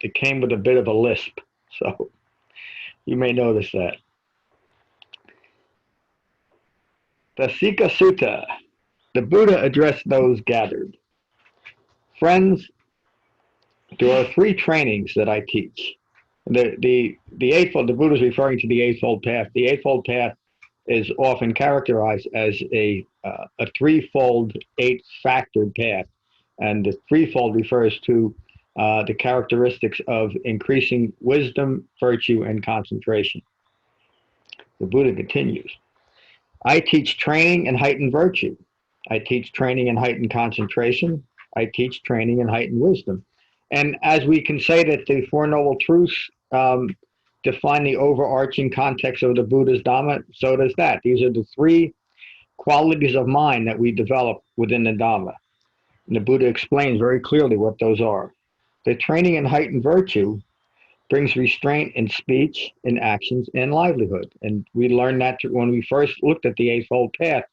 it came with a bit of a lisp, so you may notice that. The Sikkha Sutta. The Buddha addressed those gathered. Friends, there are three trainings that I teach. The Eightfold, the Buddha is referring to the Eightfold Path. The Eightfold Path is often characterized as a threefold, eight-factored path. And the threefold refers to the characteristics of increasing wisdom, virtue, and concentration. The Buddha continues, I teach training and heightened virtue. I teach training and heightened concentration. I teach training and heightened wisdom. And as we can say that the Four Noble Truths define the overarching context of the Buddha's Dhamma, so does that. These are the three qualities of mind that we develop within the Dhamma. And the Buddha explains very clearly what those are. The training in heightened virtue brings restraint in speech, in actions, and livelihood. And we learned that when we first looked at the Eightfold Path,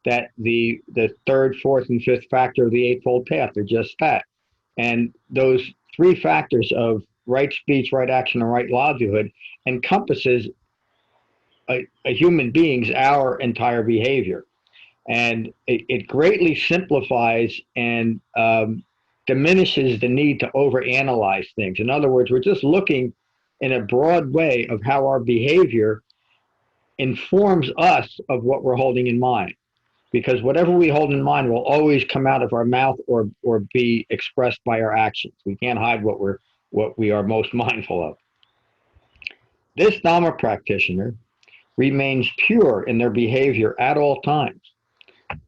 that the third, fourth, and fifth factor of the Eightfold Path are just that. And those three factors of right speech, right action, and right livelihood encompasses a human being's, our entire behavior. And it greatly simplifies and diminishes the need to overanalyze things. In other words, we're just looking in a broad way of how our behavior informs us of what we're holding in mind. Because whatever we hold in mind will always come out of our mouth or be expressed by our actions. We can't hide what we are most mindful of. This Dhamma practitioner remains pure in their behavior at all times.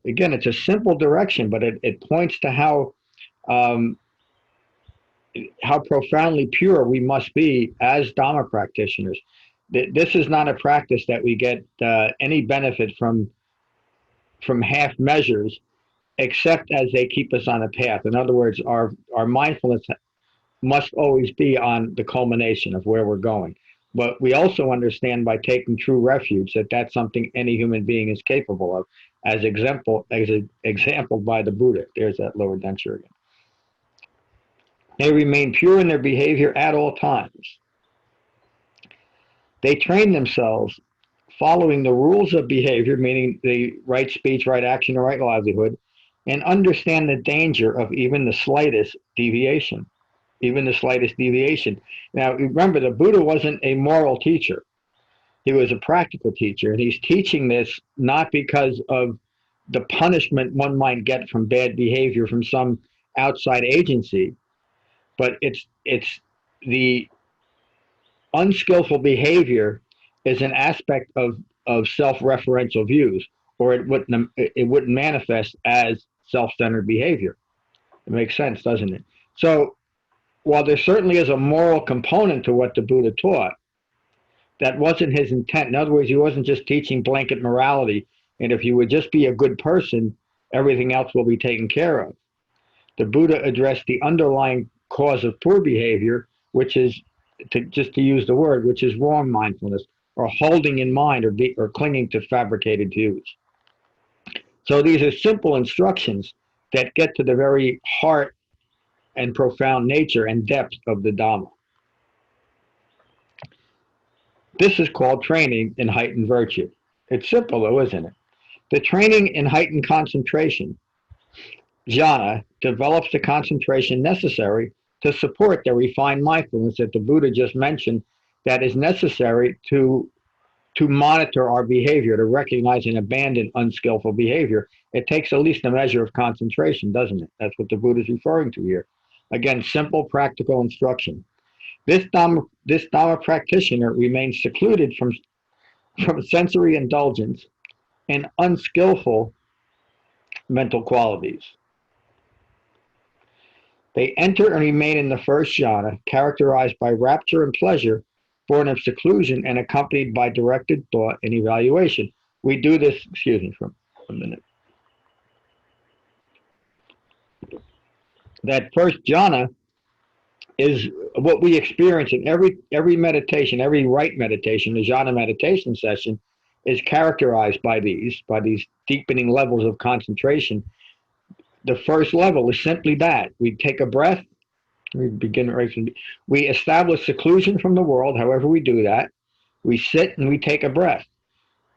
Again, it's a simple direction, but it points to how profoundly pure we must be as Dhamma practitioners. This is not a practice that we get any benefit from half measures, except as they keep us on a path. In other words, our mindfulness must always be on the culmination of where we're going. But we also understand by taking true refuge that that's something any human being is capable of, as example by the Buddha. There's that lower denture again. They remain pure in their behavior at all times. They train themselves following the rules of behavior, meaning the right speech, right action, and right livelihood, and understand the danger of even the slightest deviation. Now, remember, the Buddha wasn't a moral teacher. He was a practical teacher, and he's teaching this not because of the punishment one might get from bad behavior from some outside agency, but it's the unskillful behavior is an aspect of self-referential views, or it wouldn't manifest as self-centered behavior. It makes sense, doesn't it? So while there certainly is a moral component to what the Buddha taught, that wasn't his intent. In other words, he wasn't just teaching blanket morality, and if you would just be a good person, everything else will be taken care of. The Buddha addressed the underlying cause of poor behavior, which is, to use the word, which is wrong mindfulness, or holding in mind or clinging to fabricated views. So these are simple instructions that get to the very heart and profound nature and depth of the Dhamma. This is called training in heightened virtue. It's simple though, isn't it? The training in heightened concentration, jhana, develops the concentration necessary to support the refined mindfulness that the Buddha just mentioned, that is necessary to monitor our behavior, to recognize and abandon unskillful behavior. It takes at least a measure of concentration, doesn't it? That's what the Buddha is referring to here. Again, simple, practical instruction. This Dhamma practitioner remains secluded from sensory indulgence and unskillful mental qualities. They enter and remain in the first jhana, characterized by rapture and pleasure, born of seclusion and accompanied by directed thought and evaluation. We do this, excuse me for a minute. That first jhana is what we experience in every meditation, every right meditation. The jhana meditation session is characterized by these deepening levels of concentration. The first level is simply that. We take a breath, We begin right from, we establish seclusion from the world, however we do that. We sit and we take a breath.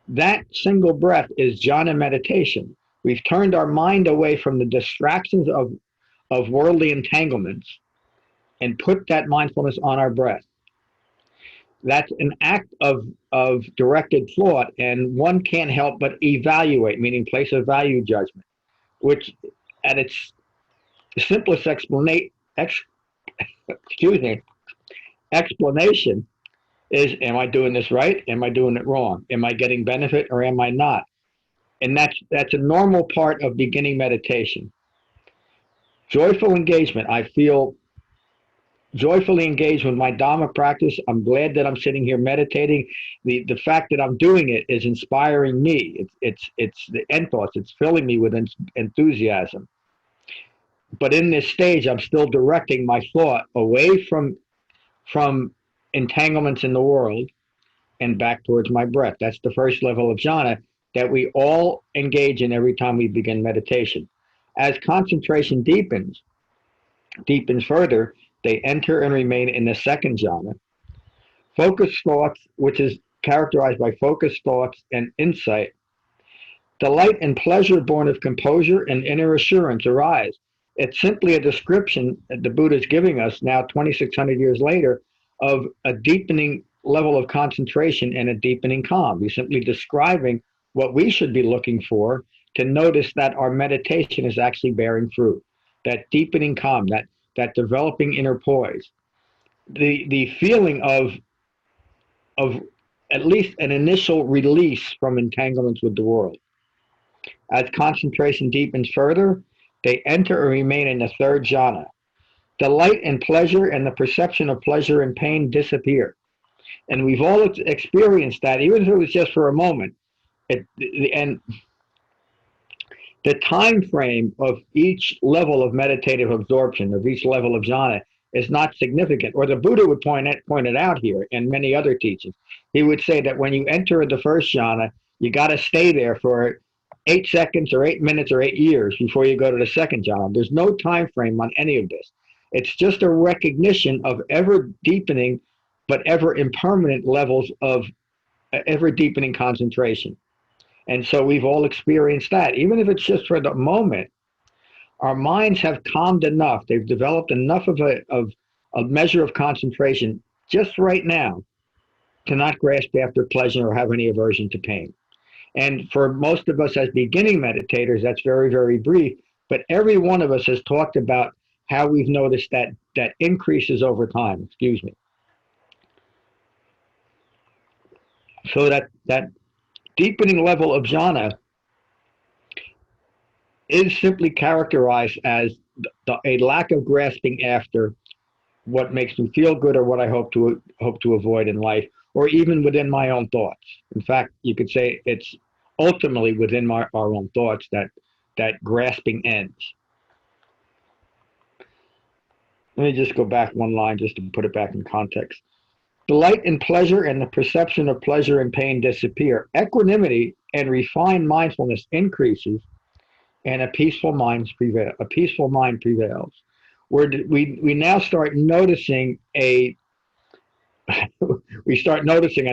That single breath is jhana meditation. We've turned our mind away from the distractions of worldly entanglements and put that mindfulness on our breath. That's an act of directed thought, and one can't help but evaluate, meaning place a value judgment, which at its simplest explanation is, am I doing this right? Am I doing it wrong? Am I getting benefit or am I not? And that's a normal part of beginning meditation. Joyful engagement. I feel joyfully engaged with my Dhamma practice. I'm glad that I'm sitting here meditating. The fact that I'm doing it is inspiring me. It's the end thoughts. It's filling me with enthusiasm. But in this stage, I'm still directing my thought away from entanglements in the world and back towards my breath. That's the first level of jhana that we all engage in every time we begin meditation. As concentration deepens further, they enter and remain in the second jhana. Focused thoughts, which is characterized by focused thoughts and insight, delight and pleasure born of composure and inner assurance arise. It's simply a description that the Buddha is giving us now 2,600 years later of a deepening level of concentration and a deepening calm. He's simply describing what we should be looking for to notice that our meditation is actually bearing fruit. That deepening calm, that developing inner poise, the feeling of at least an initial release from entanglements with the world. As concentration deepens further, they enter or remain in the third jhana. Delight and pleasure and the perception of pleasure and pain disappear. And we've all experienced that, even if it was just for a moment. And the time frame of each level of meditative absorption, of each level of jhana, is not significant. Or the Buddha would point it out here, and many other teachings. He would say that when you enter the first jhana, you got to stay there for 8 seconds or 8 minutes or 8 years before you go to the second jhana. There's no time frame on any of this. It's just a recognition of ever deepening but ever impermanent levels of ever deepening concentration. And so we've all experienced that. Even if it's just for the moment, our minds have calmed enough. They've developed enough of a measure of concentration just right now to not grasp after pleasure or have any aversion to pain. And for most of us as beginning meditators, that's very, very brief. But every one of us has talked about how we've noticed that increases over time. Excuse me. So that deepening level of jhana is simply characterized as a lack of grasping after what makes me feel good or what I hope to avoid in life, or even within my own thoughts. In fact, you could say it's ultimately within our own thoughts that grasping ends. Let me just go back one line just to put it back in context. Delight and pleasure and the perception of pleasure and pain disappear. Equanimity and refined mindfulness increases, and a peaceful mind prevails. We now start noticing a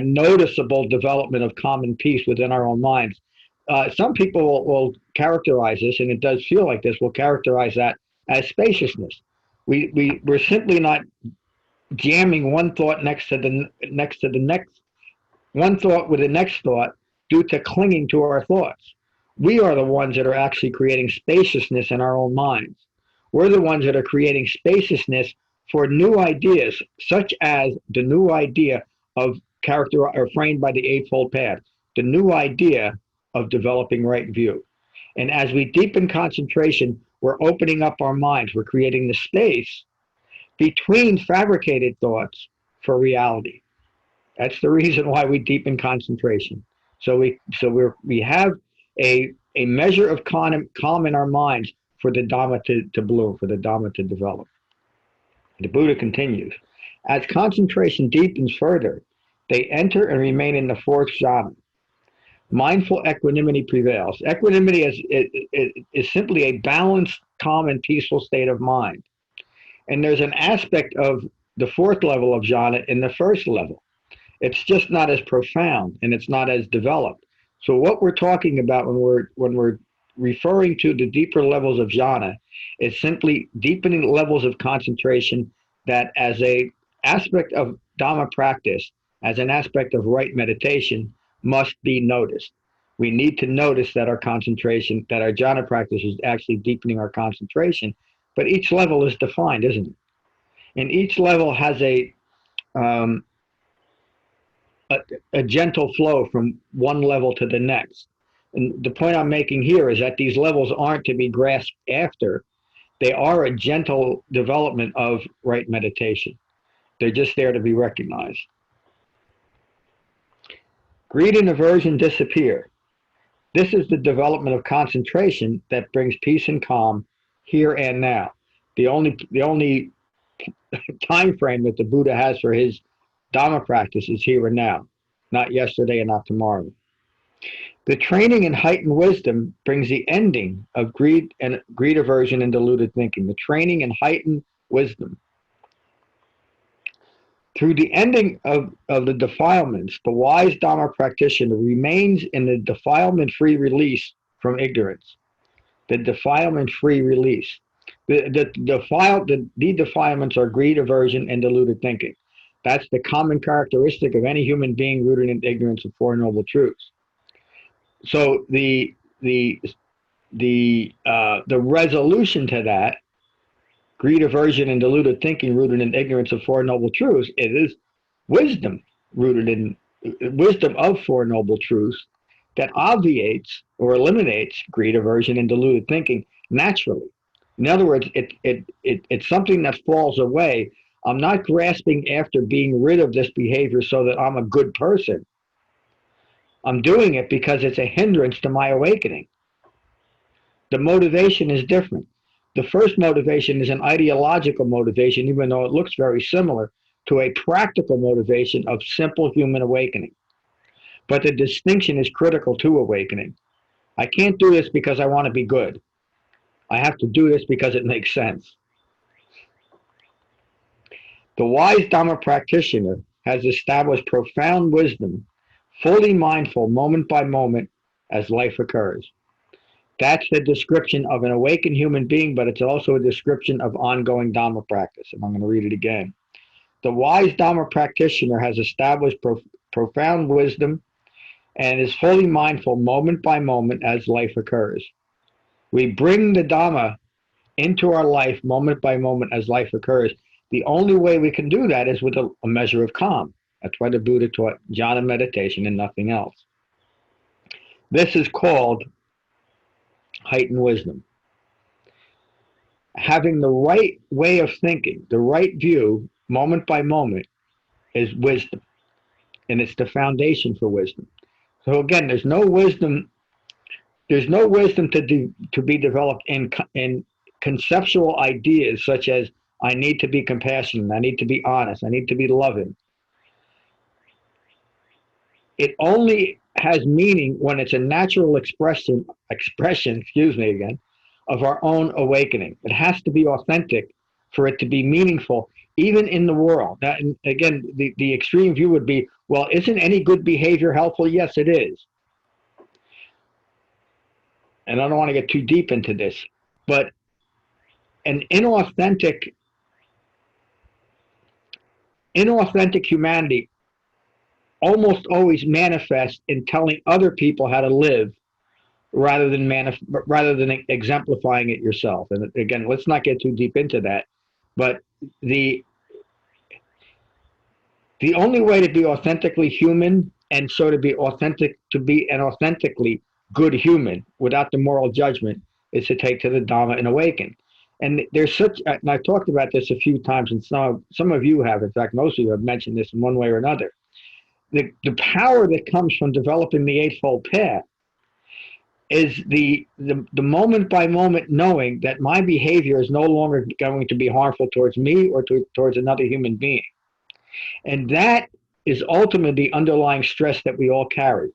noticeable development of calm and peace within our own minds. Some people will characterize this, and it does feel like this, will characterize that as spaciousness. We're simply not jamming one thought next to the next, one thought with the next thought due to clinging to our thoughts. We are the ones that are actually creating spaciousness in our own minds. We're the ones that are creating spaciousness for new ideas, such as the new idea of character or framed by the Eightfold Path, the new idea of developing right view. And as we deepen concentration, we're opening up our minds. We're creating the space between fabricated thoughts for reality. That's the reason why we deepen concentration. So we have a measure of calm in our minds for the Dhamma to bloom, for the Dhamma to develop. The Buddha continues, as concentration deepens further, they enter and remain in the fourth jhana. Mindful equanimity prevails. Equanimity is simply a balanced, calm, and peaceful state of mind. And there's an aspect of the fourth level of jhana in the first level. It's just not as profound and it's not as developed. So what we're talking about when we're referring to the deeper levels of jhana is simply deepening levels of concentration that as a aspect of Dhamma practice, as an aspect of right meditation, must be noticed. We need to notice that our concentration, that our jhana practice is actually deepening our concentration, but each level is defined, isn't it? And each level has um, a gentle flow from one level to the next. And the point I'm making here is that these levels aren't to be grasped after. They are a gentle development of right meditation. They're just there to be recognized. Greed and aversion disappear. This is the development of concentration that brings peace and calm here and now. The only time frame that the Buddha has for his Dhamma practice is here and now, not yesterday and not tomorrow. The training in heightened wisdom brings the ending of greed, aversion, and deluded thinking. The training in heightened wisdom. Through the ending of the defilements, the wise Dhamma practitioner remains in the defilement-free release from ignorance. The defilement-free release. The defilements are greed, aversion, and deluded thinking. That's the common characteristic of any human being rooted in ignorance of Four Noble Truths. So the resolution to that, greed, aversion, and deluded thinking rooted in ignorance of Four Noble Truths, it is wisdom rooted in wisdom of Four Noble Truths that obviates or eliminates greed, aversion, and deluded thinking naturally. In other words, it's something that falls away. I'm not grasping after being rid of this behavior so that I'm a good person. I'm doing it because it's a hindrance to my awakening. The motivation is different. The first motivation is an ideological motivation, even though it looks very similar to a practical motivation of simple human awakening. But the distinction is critical to awakening. I can't do this because I want to be good. I have to do this because it makes sense. The wise Dhamma practitioner has established profound wisdom, fully mindful moment by moment as life occurs. That's the description of an awakened human being, but it's also a description of ongoing Dhamma practice. And I'm going to read it again. The wise Dhamma practitioner has established profound wisdom and is fully mindful moment by moment as life occurs. We bring the Dhamma into our life moment by moment as life occurs. The only way we can do that is with a measure of calm. That's why the Buddha taught jhana meditation and nothing else. This is called heightened wisdom. Having the right way of thinking, the right view, moment by moment, is wisdom. And it's the foundation for wisdom. So again, there's no wisdom to be developed in conceptual ideas such as I need to be compassionate, I need to be honest, I need to be loving. It only has meaning when it's a natural expression, of our own awakening. It has to be authentic for it to be meaningful, even in the world. That, again, the extreme view would be, well, isn't any good behavior helpful? Yes, it is. And I don't want to get too deep into this, but an inauthentic humanity almost always manifests in telling other people how to live rather than exemplifying it yourself. And again, let's not get too deep into that, but the only way to be authentically human and so to be an authentically good human without the moral judgment is to take to the Dhamma and awaken. And there's and I've talked about this a few times, and some of you have, in fact, most of you have mentioned this in one way or another. The power that comes from developing the Eightfold Path is the moment by moment knowing that my behavior is no longer going to be harmful towards me or towards another human being. And that is ultimately the underlying stress that we all carry.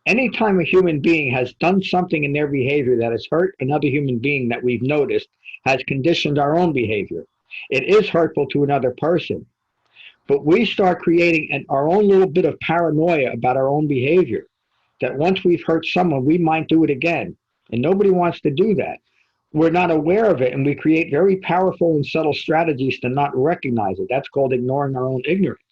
Anytime a human being has done something in their behavior that has hurt another human being that we've noticed has conditioned our own behavior. It is hurtful to another person. But we start creating our own little bit of paranoia about our own behavior, that once we've hurt someone, we might do it again. And nobody wants to do that. We're not aware of it, and we create very powerful and subtle strategies to not recognize it. That's called ignoring our own ignorance.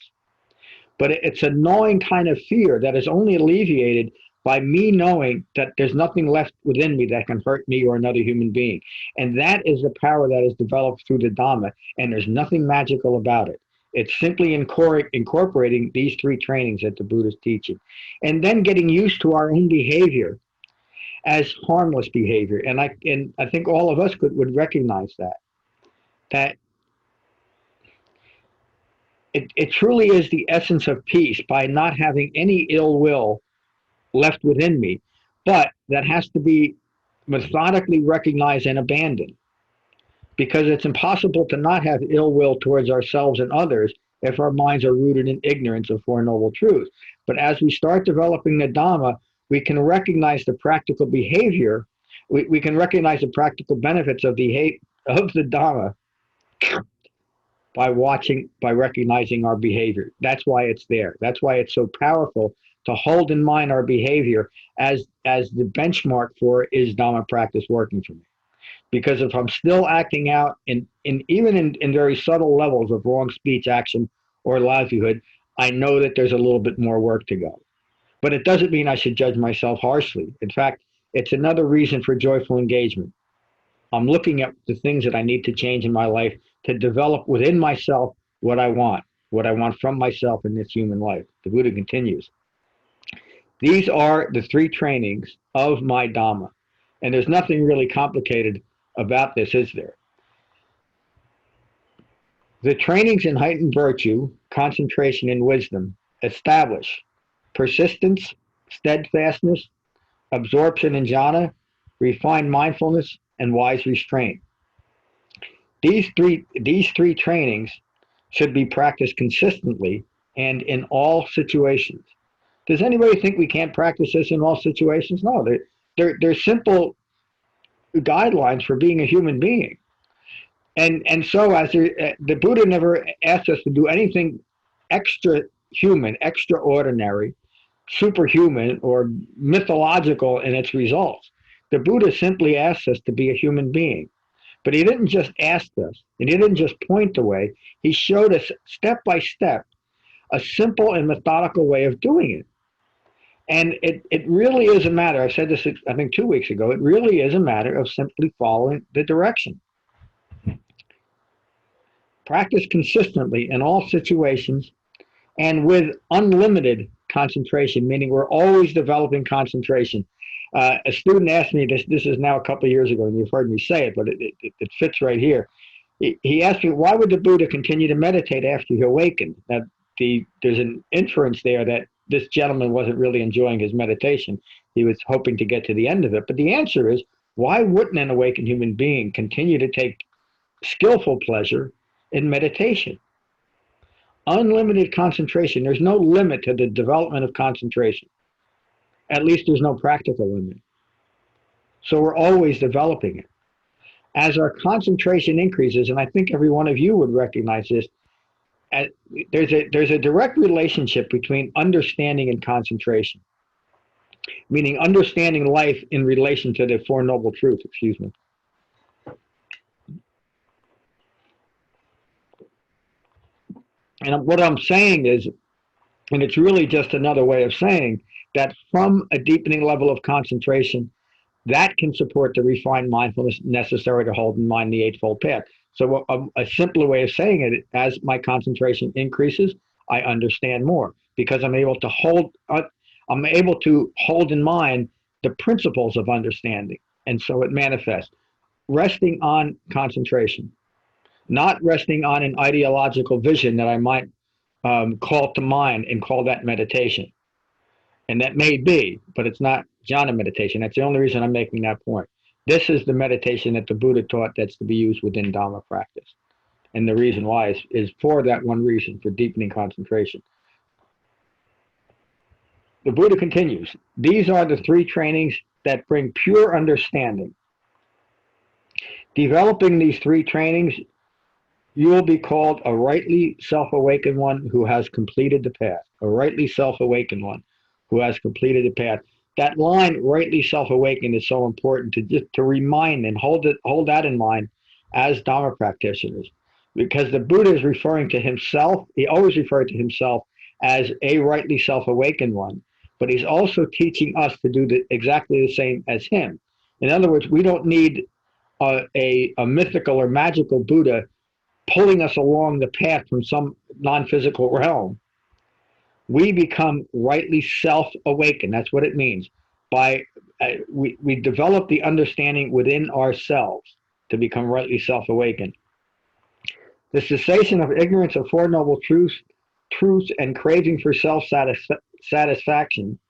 But it's a gnawing kind of fear that is only alleviated by me knowing that there's nothing left within me that can hurt me or another human being. And that is the power that is developed through the Dhamma, and there's nothing magical about it. It's simply incorporating these three trainings that the Buddha is teaching, and then getting used to our own behavior as harmless behavior. And I think all of us would recognize that it truly is the essence of peace by not having any ill will left within me, but that has to be methodically recognized and abandoned, because it's impossible to not have ill will towards ourselves and others if our minds are rooted in ignorance of Four Noble Truths. But as we start developing the Dhamma, we can recognize the practical behavior, we can recognize the practical benefits of the Dhamma by recognizing our behavior. That's why it's there. That's why it's so powerful to hold in mind our behavior as the benchmark for, is Dhamma practice working for me? Because if I'm still acting out even in very subtle levels of wrong speech, action, or livelihood, I know that there's a little bit more work to go. But it doesn't mean I should judge myself harshly. In fact, it's another reason for joyful engagement. I'm looking at the things that I need to change in my life to develop within myself what I want from myself in this human life. The Buddha continues. These are the three trainings of my Dhamma. And there's nothing really complicated about this, is there? The trainings in heightened virtue, concentration, and wisdom establish persistence, steadfastness, absorption in jhana, refined mindfulness, and wise restraint. These three trainings should be practiced consistently and in all situations. Does anybody think we can't practice this in all situations? No, they're simple guidelines for being a human being. And so as the Buddha never asked us to do anything extra human, extraordinary, superhuman, or mythological in its results. The Buddha simply asked us to be a human being. But he didn't just ask us, and he didn't just point the way. He showed us step by step a simple and methodical way of doing it. And it really is a matter, I said this I think 2 weeks ago, it really is a matter of simply following the direction. Practice consistently in all situations and with unlimited concentration, meaning we're always developing concentration. A student asked me, this is now a couple of years ago, and you've heard me say it, but it fits right here. He asked me, why would the Buddha continue to meditate after he awakened? Now, there's an inference there that this gentleman wasn't really enjoying his meditation. He was hoping to get to the end of it. But the answer is, why wouldn't an awakened human being continue to take skillful pleasure in meditation? Unlimited concentration. There's no limit to the development of concentration. At least there's no practical limit. So we're always developing it. As our concentration increases, and I think every one of you would recognize this, there's a direct relationship between understanding and concentration, meaning understanding life in relation to the Four Noble Truths, excuse me. And what I'm saying is, and it's really just another way of saying, that from a deepening level of concentration, that can support the refined mindfulness necessary to hold in mind the Eightfold Path. So a simpler way of saying it, as my concentration increases, I understand more, because I'm able to hold in mind the principles of understanding. And so it manifests. Resting on concentration, not resting on an ideological vision that I might call to mind and call that meditation. And that may be, but it's not jhana meditation. That's the only reason I'm making that point. This is the meditation that the Buddha taught that's to be used within Dhamma practice. And the reason why is for that one reason, for deepening concentration. The Buddha continues, these are the three trainings that bring pure understanding. Developing these three trainings you will be called a rightly self-awakened one who has completed the path. A rightly self-awakened one who has completed the path. That line, rightly self-awakened, is so important to just to remind and hold that in mind as Dhamma practitioners, because the Buddha is referring to himself. He always referred to himself as a rightly self-awakened one, but he's also teaching us to do exactly the same as him. In other words, we don't need a mythical or magical Buddha pulling us along the path from some non-physical realm. We become rightly self-awakened. That's what it means. We develop the understanding within ourselves to become rightly self-awakened. The cessation of ignorance of Four Noble Truths and craving for self-satisfaction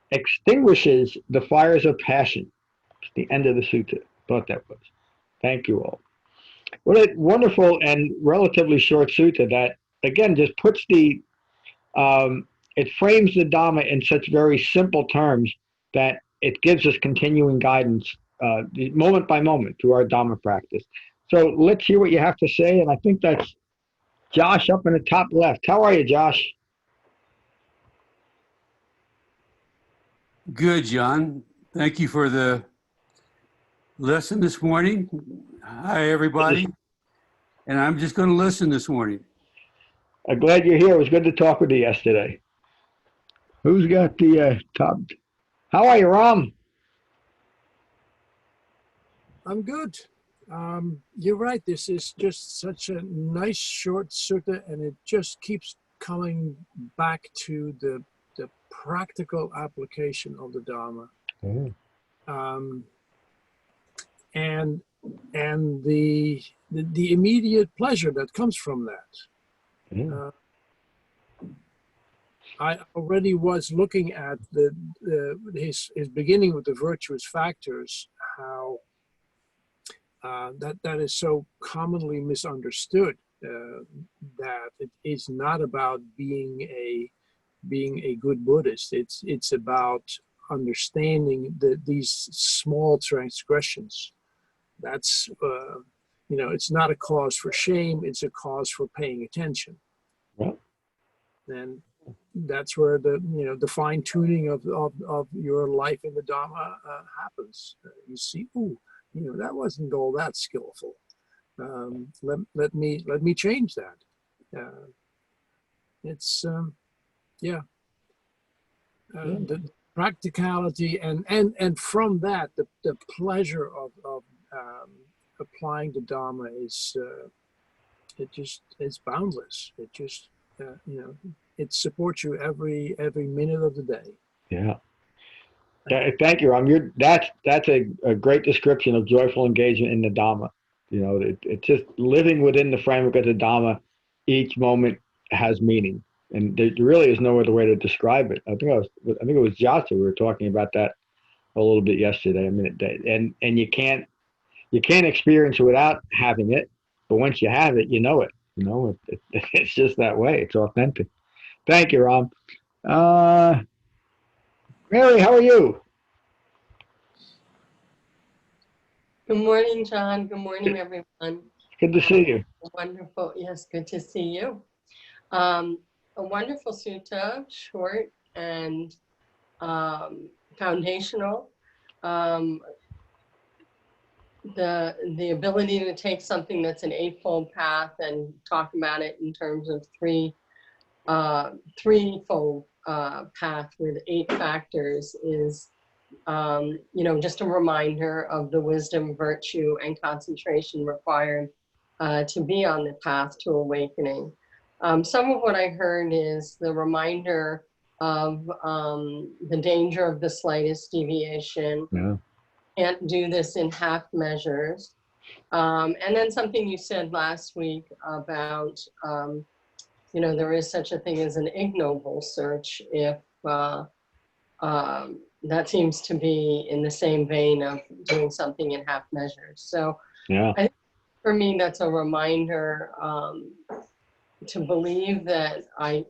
extinguishes the fires of passion. It's the end of the sutta. Thought that was. Thank you all. What a wonderful and relatively short sutta that, again, just puts it frames the Dhamma in such very simple terms that it gives us continuing guidance moment by moment through our Dhamma practice. So let's hear what you have to say, and I think that's Josh up in the top left. How are you, Josh? Good, John. Thank you for the lesson this morning. Hi, everybody. And I'm just going to listen this morning. I'm glad you're here. It was good to talk with you yesterday. Who's got the top? How are you, Ram? I'm good. You're right. This is just such a nice short sutta, and it just keeps coming back to the practical application of the Dhamma, and the immediate pleasure that comes from that. I already was looking at his beginning with the virtuous factors, how that is so commonly misunderstood, that it is not about being a good Buddhist. It's about understanding these small transgressions. That's it's not a cause for shame. It's a cause for paying attention. Yeah. And that's where the fine tuning of your life in the Dhamma happens. You see, that wasn't all that skillful. Let me change that. It's the practicality and from that the pleasure of applying the Dhamma is it's boundless. It just it supports you every minute of the day. Yeah. Thank you, Ram. That's a great description of joyful engagement in the Dhamma. It's just living within the framework of the Dhamma. Each moment has meaning, and there really is no other way to describe it. I think it was Jata. We were talking about that a little bit yesterday. I mean, and you can't experience it without having it, but once you have it, you know it. It's just that way. It's authentic. Thank you, Ram. Mary, how are you? Good morning, John. Good morning, everyone. Good to see you. Wonderful. Yes, good to see you. A wonderful sutta, short and foundational. The ability to take something that's an eightfold path and talk about it in terms of threefold path with 8 factors is just a reminder of the wisdom, virtue, and concentration required to be on the path to awakening. Some of what I heard is the reminder of the danger of the slightest deviation. Yeah. Can't do this in half measures. And then something you said last week about, there is such a thing as an ignoble search if that seems to be in the same vein of doing something in half measures. So yeah. I think for me, that's a reminder to believe that I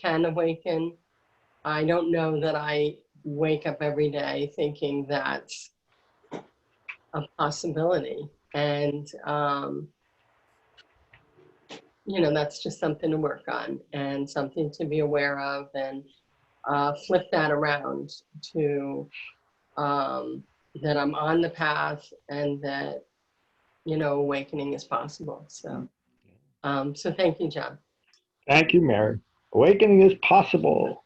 can awaken. I don't know that I wake up every day thinking that's a possibility. And that's just something to work on and something to be aware of, and flip that around to that I'm on the path and that, awakening is possible. So, so thank you, John. Thank you, Mary. Awakening is possible.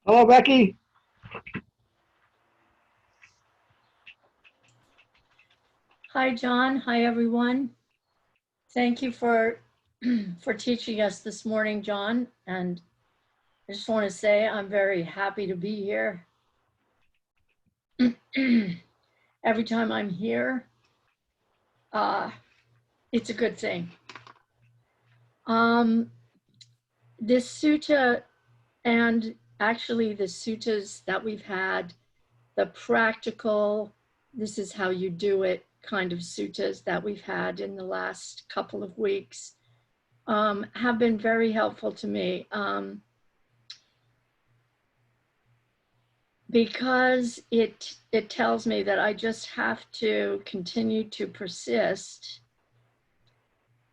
Hello, Becky. Hi, John. Hi, everyone. Thank you for teaching us this morning, John. And I just want to say I'm very happy to be here. Every time I'm here, it's a good thing. This sutta, and actually the suttas that we've had, the practical, this is how you do it kind of suttas that we've had in the last couple of weeks, have been very helpful to me. Because it tells me that I just have to continue to persist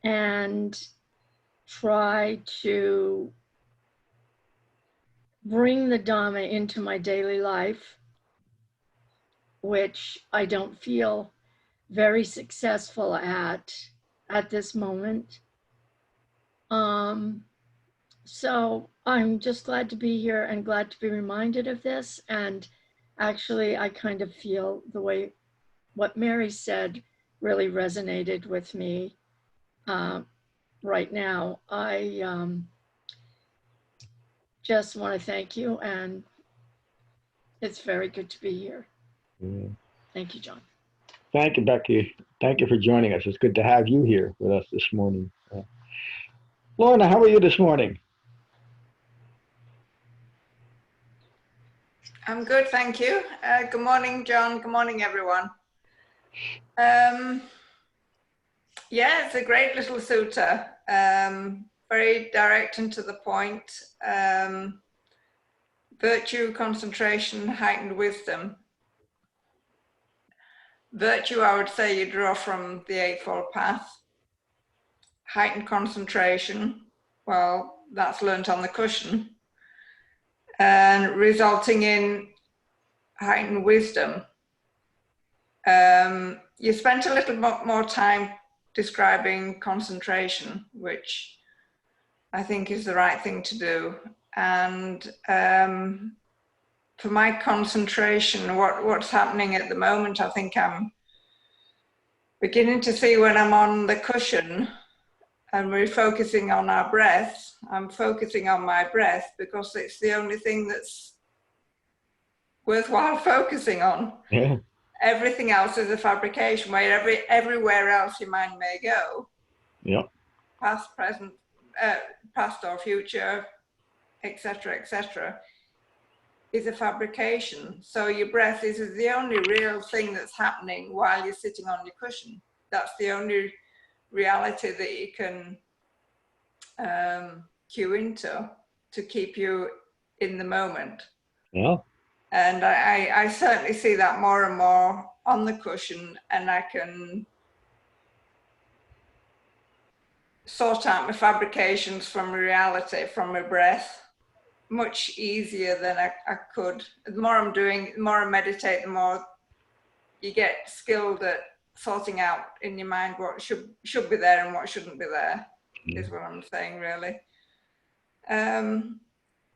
and try to bring the Dhamma into my daily life, which I don't feel very successful at this moment. So I'm just glad to be here and glad to be reminded of this. And actually, I kind of feel the way what Mary said really resonated with me right now. I just want to thank you, and it's very good to be here. Thank you, John. Thank you, Becky. Thank you for joining us. It's good to have you here with us this morning. Lorna, how are you this morning? I'm good, thank you. Good morning, John. Good morning, everyone. Yeah, it's a great little sutta. Very direct and to the point. Virtue, concentration, heightened wisdom. Virtue, I would say, you draw from the Eightfold Path. Heightened concentration, well, that's learnt on the cushion. And resulting in heightened wisdom. You spent a little more time describing concentration, which I think is the right thing to do. And for my concentration, what's happening at the moment, I think I'm beginning to see when I'm on the cushion and we're focusing on our breath, I'm focusing on my breath because it's the only thing that's worthwhile focusing on. Yeah. Everything else is a fabrication, where everywhere else your mind may go. Yep. Past, present, past or future, etc., is a fabrication. So your breath is the only real thing that's happening while you're sitting on your cushion. That's the only reality that you can cue into to keep you in the moment. Yeah. And I certainly see that more and more on the cushion, and I can sort out my fabrications from reality, from my breath, much easier than I could. The more I'm doing, the more I meditate, the more you get skilled at sorting out in your mind what should be there and what shouldn't be there, is what I'm saying, really.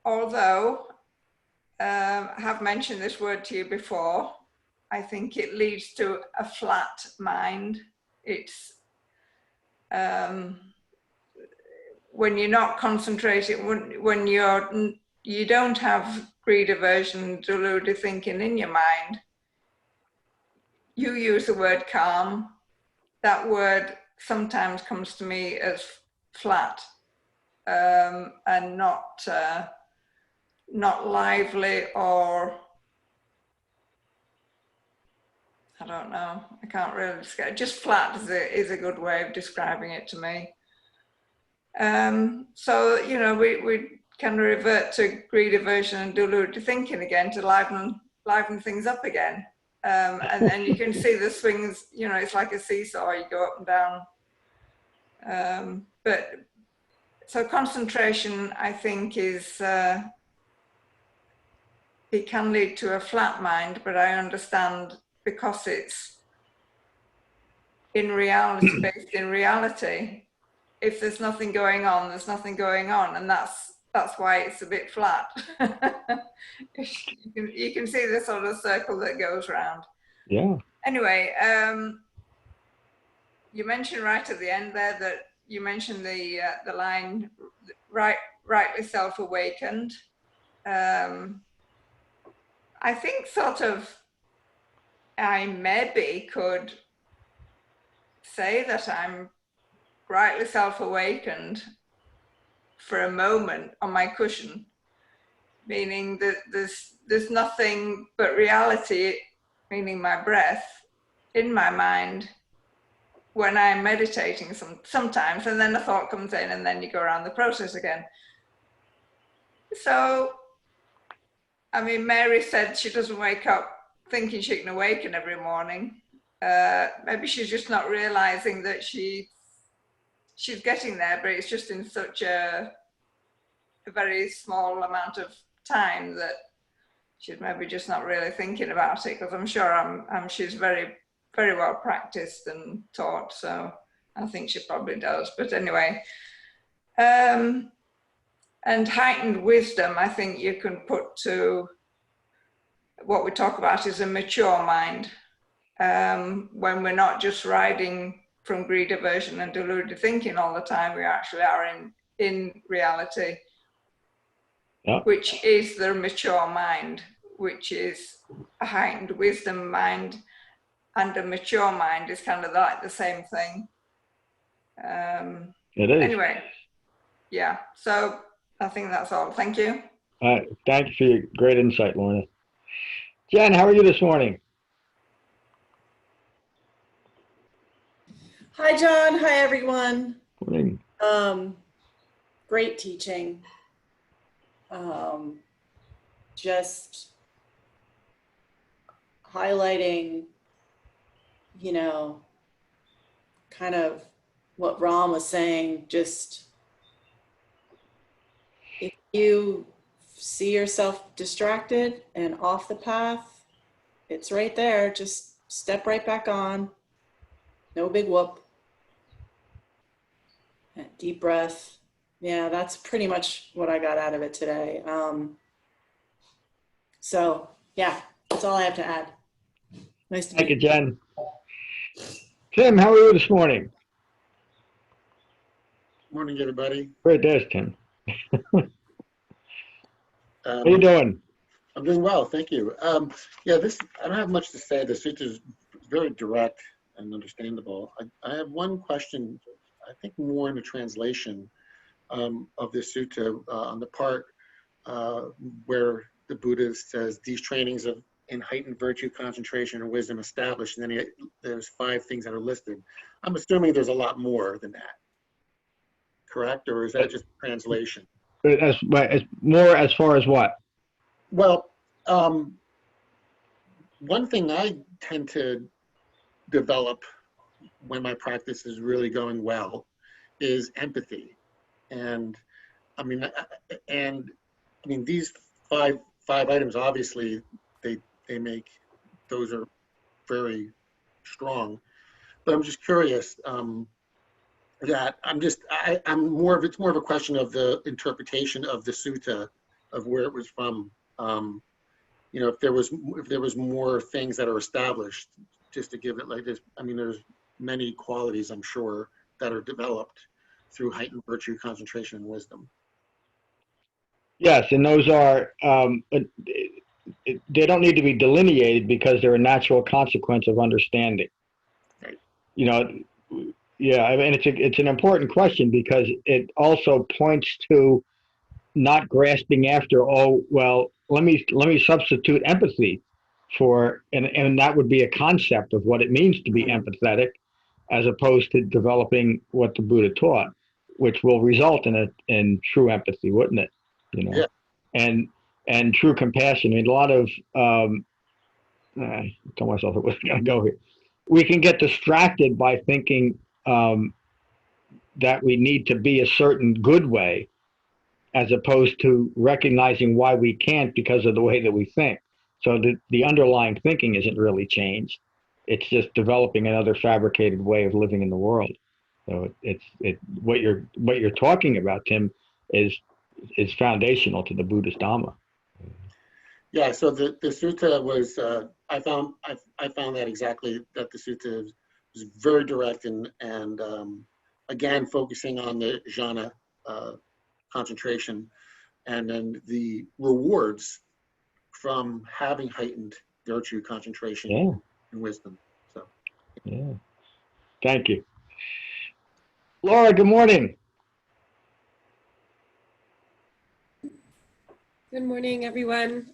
Although I have mentioned this word to you before, I think it leads to a flat mind. It's when you're not concentrating, when you don't have greed, aversion, deluded thinking in your mind, you use the word calm. That word sometimes comes to me as flat and not lively, or I don't know, I can't really describe. Just flat is a good way of describing it to me. So, you know, we can revert to greed, aversion and deluded thinking again to liven things up again. And then you can see the swings, you know, it's like a seesaw, you go up and down. but so concentration, I think, is it can lead to a flat mind, but I understand because it's in reality, based in reality. If there's nothing going on, there's nothing going on, and that's why it's a bit flat. You can see the sort of circle that goes round. Yeah. Anyway, you mentioned right at the end there that you mentioned the line rightly self-awakened. I think sort of I maybe could say that I'm rightly self-awakened for a moment on my cushion, meaning that there's nothing but reality, meaning my breath, in my mind when I'm meditating sometimes, and then a thought comes in and then you go around the process again. So, I mean, Mary said she doesn't wake up thinking she can awaken every morning. Maybe she's just not realizing that she's getting there, but it's just in such a very small amount of time that she's maybe just not really thinking about it, because I'm sure she's very, very well practiced and taught, so I think she probably does. But anyway, and heightened wisdom, I think you can put to what we talk about is a mature mind, when we're not just riding from greed, aversion and deluded thinking all the time. We actually are in reality, which is the mature mind, which is a heightened wisdom mind, and a mature mind is kind of like the same thing. It is. Anyway, yeah, so I think that's all. Thank you. Thank you for your great insight, Lorna. Jen, how are you this morning? Hi, John. Hi, everyone. Morning. Great teaching. Just highlighting, kind of what Ram was saying. Just if you see yourself distracted and off the path, it's right there. Just step right back on. No big whoop. Deep breath. Yeah, that's pretty much what I got out of it today. So yeah, that's all I have to add. Nice to meet you. Thank you, Jen. Tim, how are you this morning? Morning, everybody. Great, there's Tim. How are you doing? I'm doing well, thank you. Yeah, I don't have much to say. The sutta is very direct and understandable. I have one question, I think more in the translation of this sutta, on the part where the Buddha says these trainings in heightened virtue, concentration, and wisdom established, and then there's 5 things that are listed. I'm assuming there's a lot more than that, correct? Or is that just translation? As more as far as what? Well, one thing I tend to develop when my practice is really going well is empathy. And I mean these five items, obviously they make, those are very strong, but I'm just curious, that I'm more of, it's more of a question of the interpretation of the sutta, of where it was from. If there was more things that are established, just to give it like this. I mean, there's many qualities, I'm sure, that are developed through heightened virtue, concentration, and wisdom. Yes, and those are, they don't need to be delineated because they're a natural consequence of understanding. Right. Yeah, I mean, it's an important question because it also points to not grasping after, let me substitute empathy for, and that would be a concept of what it means to be empathetic, as opposed to developing what the Buddha taught, which will result in true empathy, wouldn't it? Yeah. And true compassion. I mean, a lot of I told myself it wasn't going to go here. We can get distracted by thinking that we need to be a certain good way, as opposed to recognizing why we can't because of the way that we think. So the underlying thinking isn't really changed. It's just developing another fabricated way of living in the world. So what you're talking about, Tim, is foundational to the Buddhist Dhamma. Yeah, so the sutta was, I found that exactly, that the sutta was very direct and again, focusing on the jhana concentration, and then the rewards from having heightened virtue, concentration, and wisdom. So, yeah. Thank you. Laura, good morning. Good morning, everyone.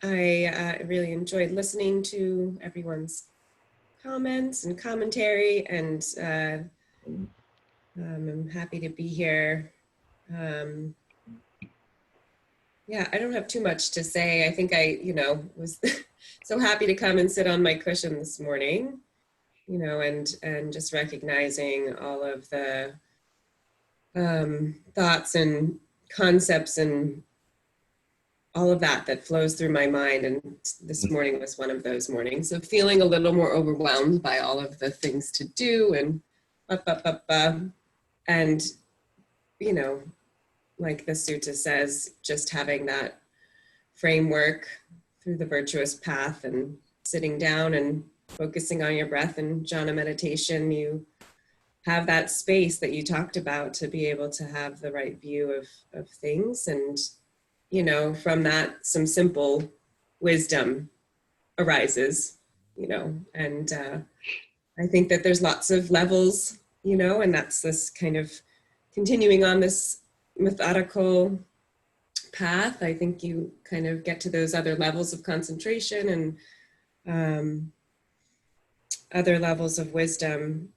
I really enjoyed listening to everyone's comments and commentary, and I'm happy to be here. Yeah, I don't have too much to say. I think I, was so happy to come and sit on my cushion this morning, and just recognizing all of the thoughts and concepts and all of that flows through my mind. And this morning was one of those mornings. So feeling a little more overwhelmed by all of the things to do and and, like the sutta says, just having that framework through the virtuous path and sitting down and focusing on your breath and jhana meditation, you have that space that you talked about to be able to have the right view of things. And, from that, some simple wisdom arises, and I think that there's lots of levels, and that's this kind of continuing on this methodical path. I think you kind of get to those other levels of concentration and other levels of wisdom,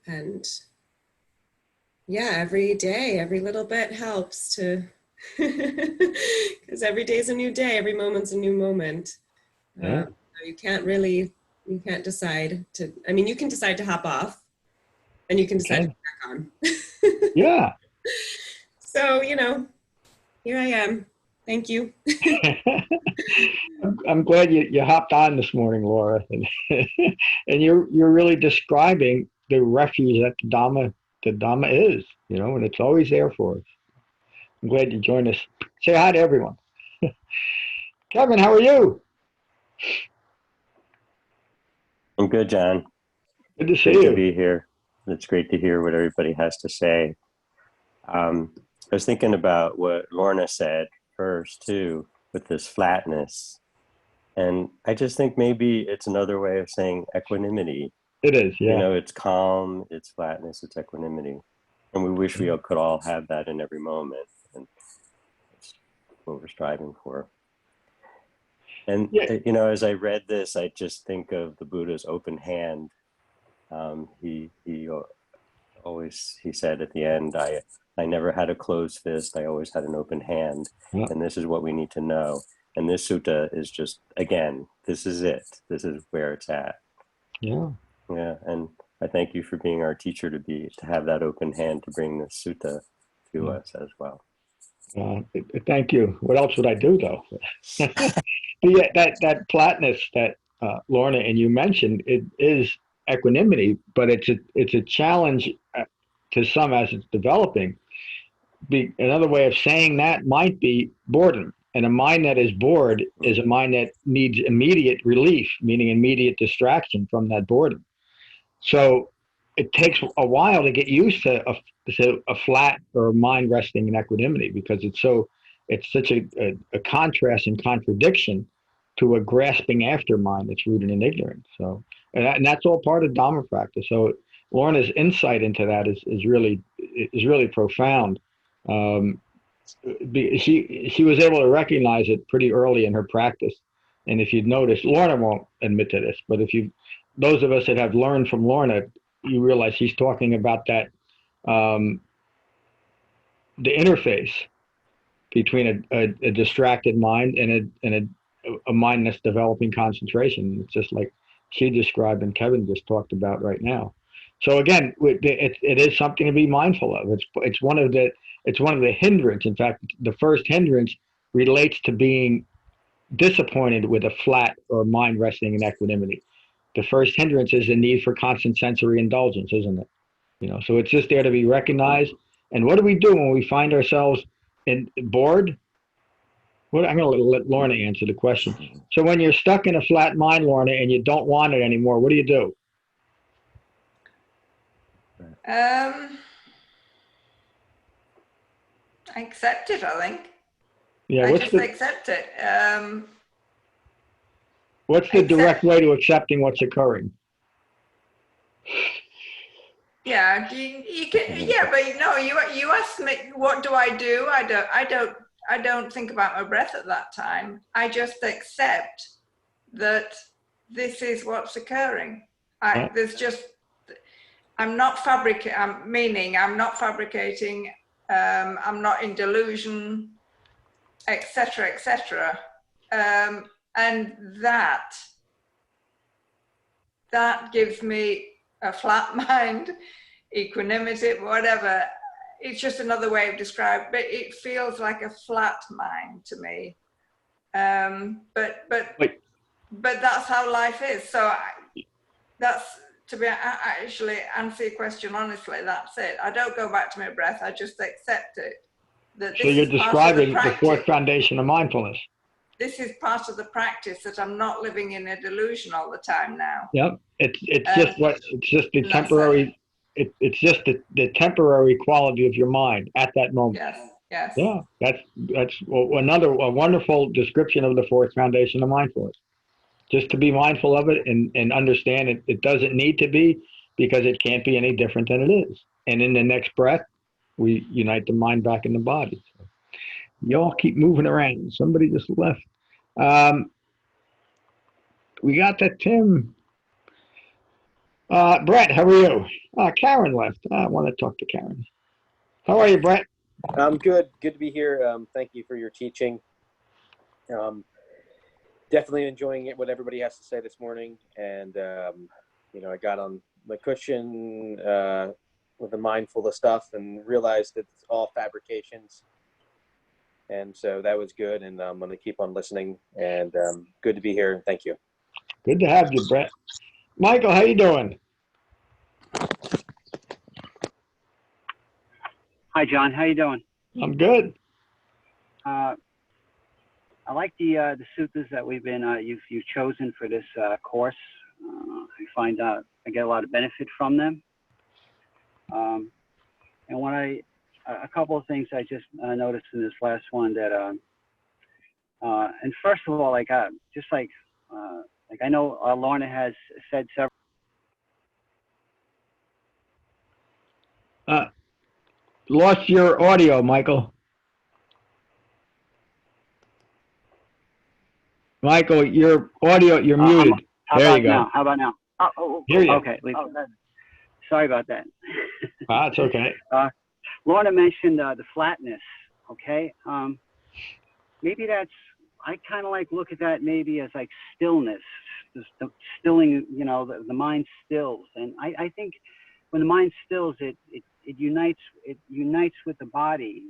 and yeah, every day, every little bit helps to, because every day is a new day, every moment's a new moment. Yeah. You can't decide to, you can decide to hop off, and you can decide to get back on. Yeah. So, here I am. Thank you. I'm glad you hopped on this morning, Laura, and you're really describing the refuge that the Dhamma is, and it's always there for us. I'm glad you joined us. Say hi to everyone. Kevin, how are you? I'm good, John. Good to see Great you. to be here. It's great to hear what everybody has to say. I was thinking about what Lorna said first too, with this flatness. And I just think maybe it's another way of saying equanimity. It is, yeah. It's calm, it's flatness, it's equanimity. And we wish we could all have that in every moment. And that's what we're striving for. And, as I read this, I just think of the Buddha's open hand. He said at the end, I never had a closed fist. I always had an open hand. Yeah. And this is what we need to know. And this sutta is just, again, this is it. This is where it's at. Yeah. Yeah. And I thank you for being our teacher to have that open hand to bring this sutta to us as well. Thank you. What else would I do, though? that flatness that Lorna and you mentioned, it is equanimity, but it's a challenge to some as it's developing. Another way of saying that might be boredom. And a mind that is bored is a mind that needs immediate relief, meaning immediate distraction from that boredom. So it takes a while to get used to a flat or a mind resting in equanimity, because it's such a contrast and contradiction to a grasping after mind that's rooted in ignorance. So, and that's all part of Dhamma practice. So Lorna's insight into that is really profound. She was able to recognize it pretty early in her practice. And if you'd noticed, Lorna won't admit to this, but those of us that have learned from Lorna, you realize she's talking about that, the interface between a distracted mind and a mind that's developing concentration. It's just like she described and Kevin just talked about right now. So again, it is something to be mindful of. It's one of the hindrance. In fact, the first hindrance relates to being disappointed with a flat or mind resting in equanimity. The first hindrance is the need for constant sensory indulgence, isn't it? So it's just there to be recognized. And what do we do when we find ourselves bored? Well, I'm going to let Lorna answer the question. So when you're stuck in a flat mind, Lorna, and you don't want it anymore, what do you do? I accept it, I think. Yeah, I just accept it. What's the direct way to accepting what's occurring? Yeah, you can. Yeah, but no, you asked me what do I do. I don't think about my breath at that time. I just accept that this is what's occurring. I'm not fabricating. I'm not fabricating. I'm not in delusion, etc., etc. And that gives me a flat mind, equanimity, whatever. It's just another way of describing, but it feels like a flat mind to me. But that's how life is. So actually answer your question honestly, that's it. I don't go back to my breath. I just accept it. So you're describing the fourth foundation of mindfulness. This is part of the practice, that I'm not living in a delusion all the time now. Yep. It's just the temporary. It's just the temporary quality of your mind at that moment. Yes. Yeah. That's another wonderful description of the fourth foundation of mindfulness. Just to be mindful of it and understand it doesn't need to be, because it can't be any different than it is. And in the next breath, we unite the mind back in the body. So y'all keep moving around. Somebody just left. We got that Tim. Brett, how are you? Karen left. I want to talk to Karen. How are you, Brett? I'm good. Good to be here. Thank you for your teaching. Definitely enjoying it, what everybody has to say this morning. And, I got on my cushion with the mindfulness stuff and realized that it's all fabrications. And so that was good. And I'm going to keep on listening. And good to be here. Thank you. Good to have you, Brett. Michael, how you doing? Hi, John. How you doing? I'm good. I like the sutras that we've been you've chosen for this course. I find I get a lot of benefit from them. And when a couple of things I just noticed in this last one that and first of all, like I know Lorna has said several. Lost your audio, Michael. Michael, your audio, you're muted. There you go. Now? How about now? Hear you. Okay. Sorry about that. It's okay. Lorna mentioned the flatness. Okay. Maybe I kind of like look at that maybe as like stillness, the stilling. The mind stills, and I think when the mind stills, it unites with the body.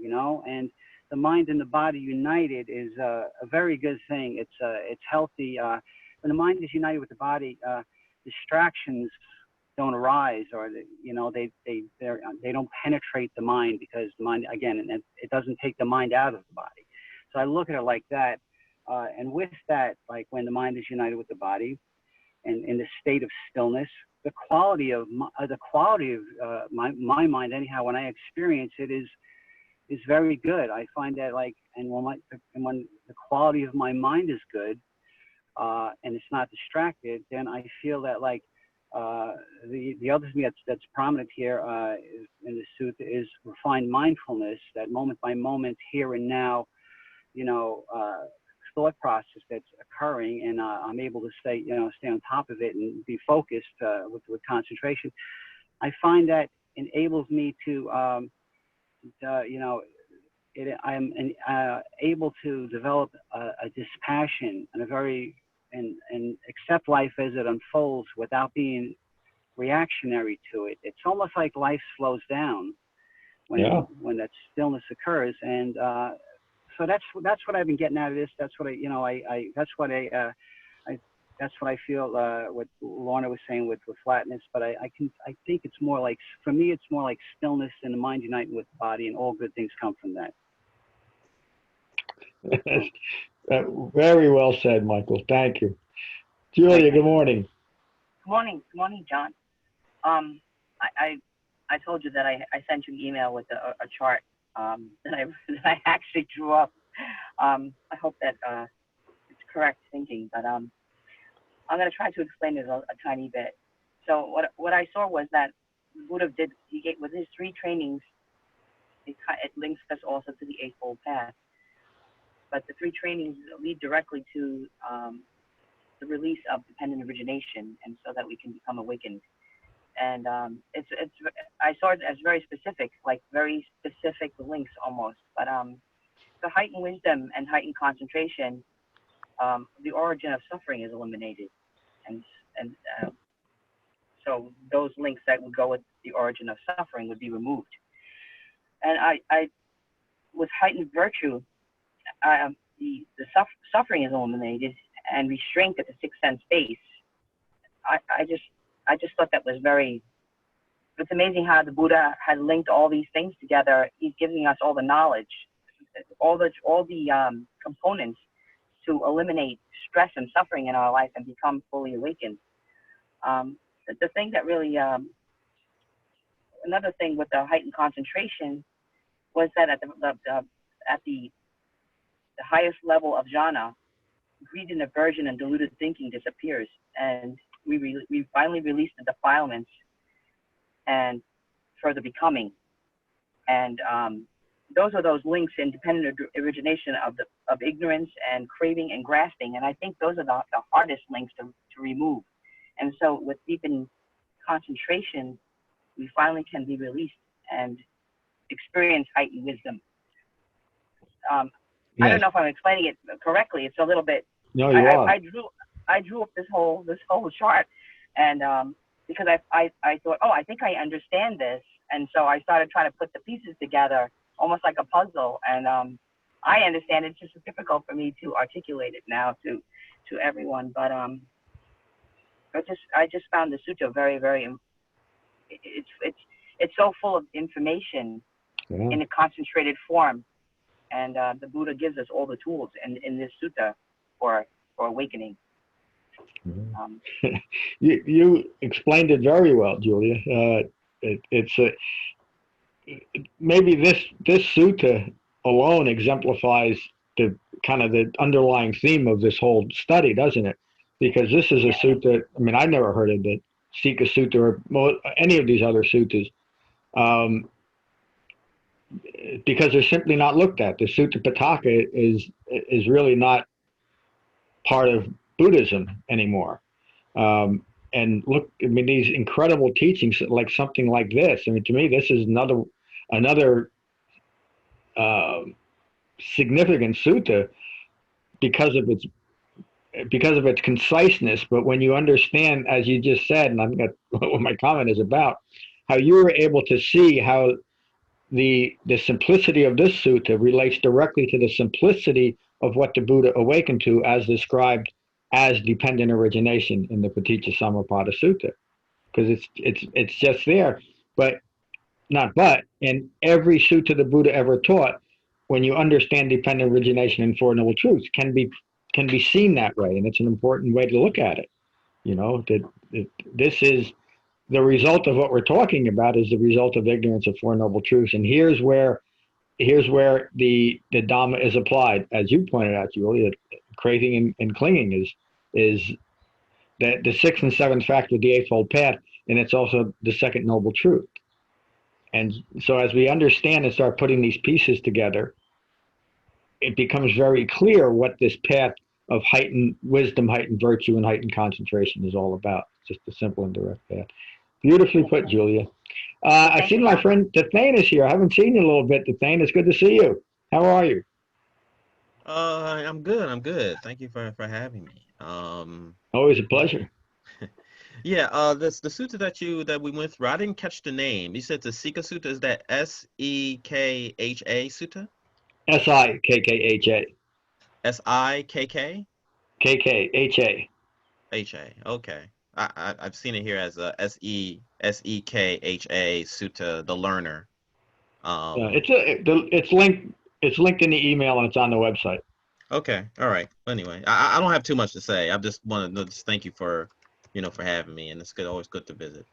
And the mind and the body united is a very good thing. It's healthy. When the mind is united with the body, distractions don't arise, or they don't penetrate the mind, because the mind, again, it doesn't take the mind out of the body. So I look at it like that, and with that, like when the mind is united with the body, and in the state of stillness, the quality of my mind, anyhow, when I experience it, is very good. I find that and when the quality of my mind is good, and it's not distracted, then I feel that the other thing that's prominent here in the sutta is refined mindfulness, that moment by moment, here and now, thought process that's occurring, and I'm able to stay on top of it and be focused with concentration. I find that enables me to I'm able to develop a dispassion and and accept life as it unfolds without being reactionary to it. It's almost like life slows down when that stillness occurs. And so that's what I've been getting out of this. That's what that's what I feel. What Lorna was saying with flatness. But I think it's more like, for me, it's more like stillness and the mind uniting with the body, and all good things come from that. Very well said, Michael. Thank you. Julia, good morning. Good morning, John. I told you that I sent you an email with a chart that I actually drew up. I hope that it's correct thinking, but I'm going to try to explain it a tiny bit. So what I saw was that Buddha with his 3 trainings, it links us also to the Eightfold Path. But the 3 trainings lead directly to the release of dependent origination, and so that we can become awakened. And I saw it as very specific links almost. But the heightened wisdom and heightened concentration, the origin of suffering is eliminated, and so those links that would go with the origin of suffering would be removed. And I with heightened virtue, the suffering is eliminated, and restraint at the 6th sense base. I just thought that was it's amazing how the Buddha had linked all these things together. He's giving us all the knowledge, all the components to eliminate stress and suffering in our life and become fully awakened. The thing that really, another thing with the heightened concentration was that at the highest level of jhana, greed and aversion and deluded thinking disappears, and we finally release the defilements and further becoming. And those are those links in dependent origination of ignorance and craving and grasping. And I think those are the hardest links to remove. And so with deepened concentration, we finally can be released and experience heightened wisdom. Yes. I don't know if I'm explaining it correctly. It's a little bit. No, you are. I drew up this whole chart, and because I thought, I think I understand this, and so I started trying to put the pieces together, almost like a puzzle. And I understand it's just difficult for me to articulate it now to everyone. But I just found the sutta very, very. It's so full of information in a concentrated form. And the Buddha gives us all the tools in this sutta for awakening. You explained it very well, Julia. Maybe this sutta alone exemplifies the kind of the underlying theme of this whole study, doesn't it? Because this is a sutta. I mean, I never heard of the Sikkha Sutta or any of these other suttas. Because they're simply not looked at. The Sutta Pitaka is really not part of Buddhism anymore. And look, I mean, these incredible teachings, like something like this. I mean, to me, this is another significant sutta because of its conciseness. But when you understand, as you just said, and I'm what my comment is about, how you were able to see how the simplicity of this sutta relates directly to the simplicity of what the Buddha awakened to, as described as dependent origination in the Paticca Sutta, because it's just there. But in every sutta the Buddha ever taught, when you understand dependent origination and Four Noble Truths, can be seen that way, and it's an important way to look at it. You know, that this is. The result of what we're talking about is the result of ignorance of Four Noble Truths. And here's where the Dhamma is applied. As you pointed out, Julia, craving and clinging is the 6th and 7th factor of the Eightfold Path, and it's also the second Noble Truth. And so as we understand and start putting these pieces together, it becomes very clear what this path of heightened wisdom, heightened virtue, and heightened concentration is all about. Just a simple and direct path. Beautifully put, Julia. I see my friend Dathane is here. I haven't seen you in a little bit, Dathane. It's good to see you. How are you? I'm good. Thank you for having me. Always a pleasure. Yeah, the sutta that we went through, I didn't catch the name. You said the Sikkha Sutta. Is that Sikkha Sutta? Sikkha. Sikk? KKHA. Okay. I've seen it here as a Sekha Sutta, the learner. It's linked in the email and it's on the website. Okay. All right. Anyway, I don't have too much to say. I just wanted to just thank you for, for having me, and it's always good to visit.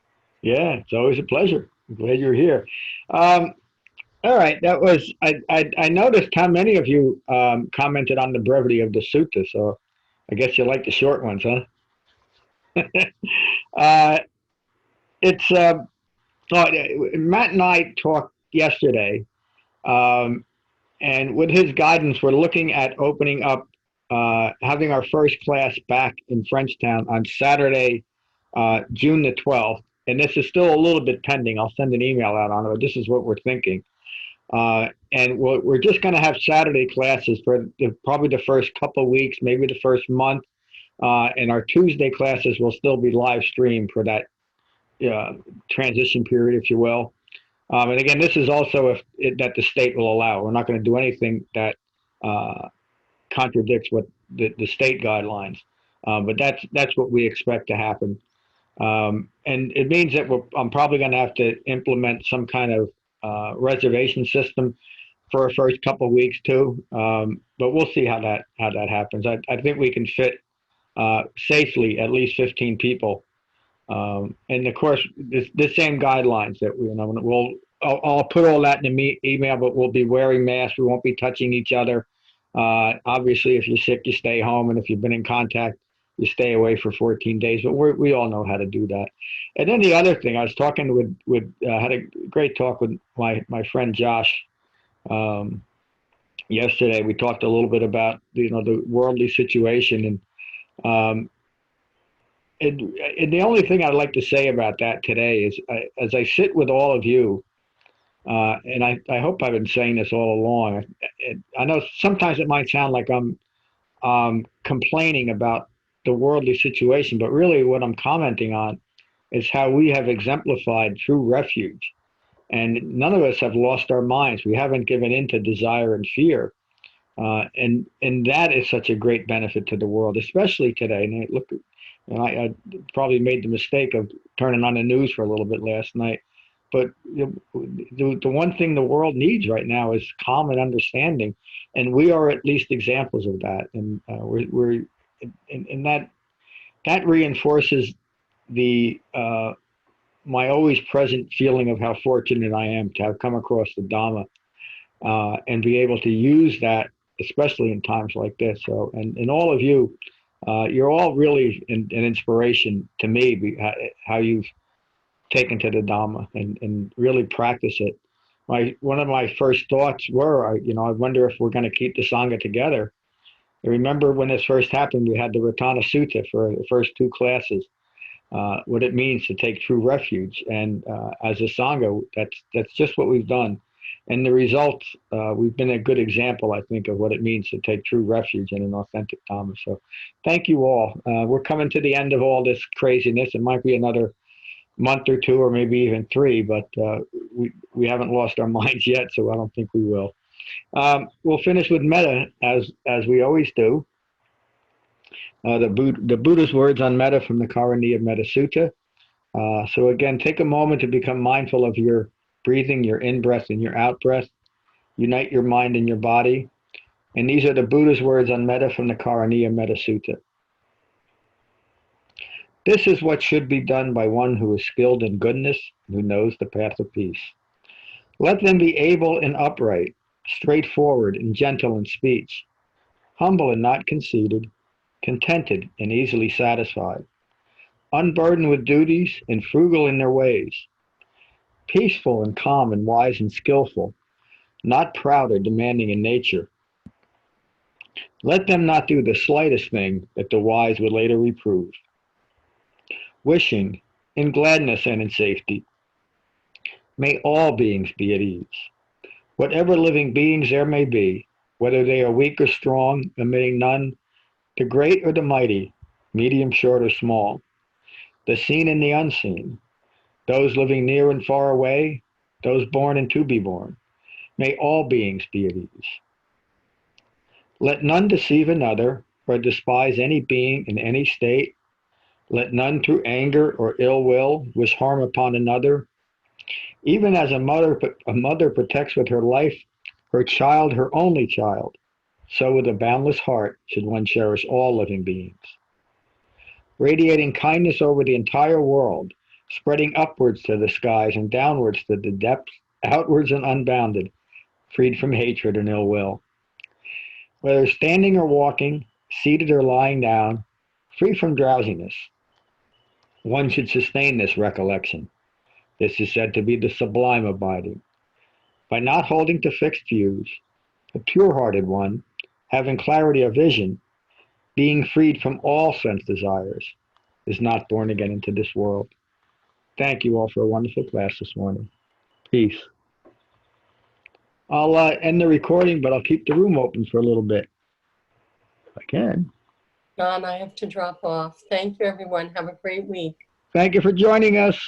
Yeah, it's always a pleasure. I'm glad you're here. All right, that was I noticed how many of you commented on the brevity of the sutta, so I guess you like the short ones, huh? It's Matt and I talked yesterday, and with his guidance, we're looking at opening up, having our first class back in Frenchtown on Saturday, June the 12th. And this is still a little bit pending. I'll send an email out on it, but this is what we're thinking. And we're just going to have Saturday classes for probably the first couple of weeks, maybe the first month. And our Tuesday classes will still be live streamed for that transition period, if you will. And again, this is also that the state will allow. We're not going to do anything that contradicts what the state guidelines. But that's what we expect to happen. And it means that I'm probably going to have to implement some kind of reservation system for our first couple of weeks too. But we'll see how that happens. I think we can fit safely at least 15 people. And of course, the same guidelines that I'll put all that in the email, but we'll be wearing masks. We won't be touching each other. Obviously, if you're sick, you stay home. And if you've been in contact, you stay away for 14 days, but we all know how to do that. And then the other thing, I was talking had a great talk with my friend Josh yesterday. We talked a little bit about the worldly situation, and the only thing I'd like to say about that today is, as I sit with all of you, and I hope I've been saying this all along. I know sometimes it might sound like I'm complaining about the worldly situation, but really what I'm commenting on is how we have exemplified true refuge. And none of us have lost our minds. We haven't given in to desire and fear. And that is such a great benefit to the world, especially today. And I probably made the mistake of turning on the news for a little bit last night. But the one thing the world needs right now is calm and understanding. And we are at least examples of that. And and that reinforces my always present feeling of how fortunate I am to have come across the Dhamma and be able to use that, especially in times like this. So, and all of you, you're all really an inspiration to me, how you've taken to the Dhamma and really practice it. One of my first thoughts were, I wonder if we're going to keep the sangha together. I remember when this first happened, we had the Ratana Sutta for the first two classes, what it means to take true refuge. And as a sangha, that's just what we've done. And the results, we've been a good example, I think, of what it means to take true refuge in an authentic Dhamma. So thank you all. We're coming to the end of all this craziness. It might be another month or two, or maybe even 3, but we haven't lost our minds yet, so I don't think we will. We'll finish with metta, as we always do. The Buddha's words on metta from the Karaniya Metta Sutta. So again, take a moment to become mindful of your breathing, your in-breath and your out-breath. Unite your mind and your body. And these are the Buddha's words on metta from the Karaniya Metta Sutta. This is what should be done by one who is skilled in goodness, who knows the path of peace. Let them be able and upright, straightforward and gentle in speech, humble and not conceited, contented and easily satisfied, unburdened with duties and frugal in their ways, peaceful and calm and wise and skillful, not proud or demanding in nature. Let them not do the slightest thing that the wise would later reprove, wishing in gladness and in safety. May all beings be at ease. Whatever living beings there may be, whether they are weak or strong, omitting none, the great or the mighty, medium, short, or small, the seen and the unseen, those living near and far away, those born and to be born. May all beings be at ease. Let none deceive another or despise any being in any state. Let none through anger or ill will wish harm upon another. Even as a mother protects with her life her child, her only child, so with a boundless heart should one cherish all living beings. Radiating kindness over the entire world, spreading upwards to the skies and downwards to the depths, outwards and unbounded, freed from hatred and ill will. Whether standing or walking, seated or lying down, free from drowsiness, one should sustain this recollection. This is said to be the sublime abiding. By not holding to fixed views, the pure-hearted one, having clarity of vision, being freed from all sense desires, is not born again into this world. Thank you all for a wonderful class this morning. Peace. I'll end the recording, but I'll keep the room open for a little bit, if I can. John, I have to drop off. Thank you, everyone. Have a great week. Thank you for joining us.